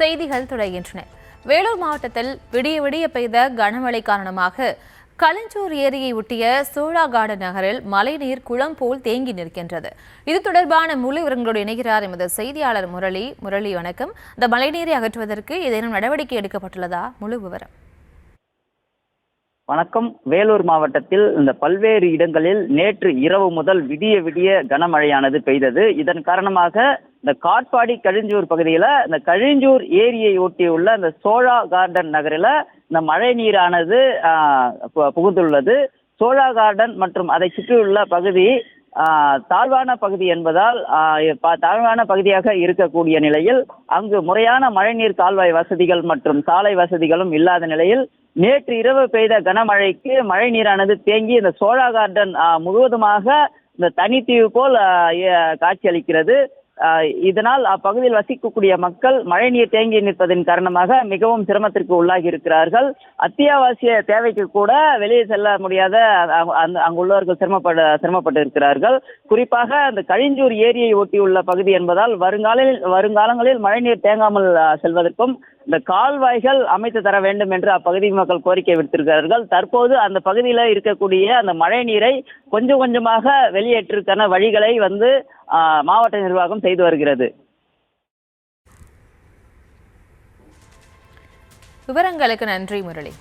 செய்திகள் தொடர்கின்றன. வேலூர் மாவட்டத்தில் விடிய விடிய பெய்த கனமழை காரணமாக களஞ்சூர் ஏரியை ஒட்டிய சோழா கார்டன் நகரில் மழைநீர் குளம் போல் தேங்கி நிற்கின்றது. இது தொடர்பான முழு விவரங்களோடு இணைகிறார் எமது செய்தியாளர் முரளி. முரளி, வணக்கம். இந்த மழைநீரை அகற்றுவதற்கு ஏதேனும் நடவடிக்கை எடுக்கப்பட்டுள்ளதா? முழு விவரம். வணக்கம். வேலூர் மாவட்டத்தில் இந்த பல்வேறு இடங்களில் நேற்று இரவு முதல் விடிய விடிய கனமழையானது பெய்தது. இதன் காரணமாக இந்த காட்பாடி கழிஞ்சூர் பகுதியில் இந்த கழிஞ்சூர் ஏரியை ஒட்டியுள்ள இந்த சோழா கார்டன் நகரில் இந்த மழை நீரானது புகுந்துள்ளது. சோழா கார்டன் மற்றும் அதை சுற்றியுள்ள பகுதி தாழ்வான பகுதி என்பதால் தாழ்வான பகுதியாக இருக்கக்கூடிய நிலையில் அங்கு முறையான மழைநீர் கால்வாய் வசதிகள் மற்றும் சாலை வசதிகளும் இல்லாத நிலையில் நேற்று இரவு பெய்த கனமழைக்கு மழை நீரானது தேங்கி இந்த சோழா கார்டன் முழுவதுமாக இந்த தனித்தீவு போல் காட்சியளிக்கிறது. இதனால் அப்பகுதியில் வசிக்கக்கூடிய மக்கள் மழைநீர் தேங்கி நிற்பதன் காரணமாக மிகவும் சிரமத்திற்கு உள்ளாகி இருக்கிறார்கள். அத்தியாவசிய தேவைக்கு கூட வெளியே செல்ல முடியாத அங்குள்ளவர்கள் சிரமப்பட்டு இருக்கிறார்கள். குறிப்பாக அந்த கழிஞ்சூர் ஏரியை ஒட்டியுள்ள பகுதி என்பதால் வருங்காலங்களில் மழைநீர் தேங்காமல் செல்வதற்கும் இந்த கால்வாய்கள் அமைத்து தர வேண்டும் என்று அப்பகுதி மக்கள் கோரிக்கை விடுத்திருக்கிறார்கள். தற்போது அந்த பகுதியில் இருக்கக்கூடிய அந்த மழை நீரை கொஞ்சம் கொஞ்சமாக வெளியேற்றுக்கான வழிகளை மாவட்ட நிர்வாகம் செய்து வருகிறது. விவரங்களுக்கு நன்றி முரளி.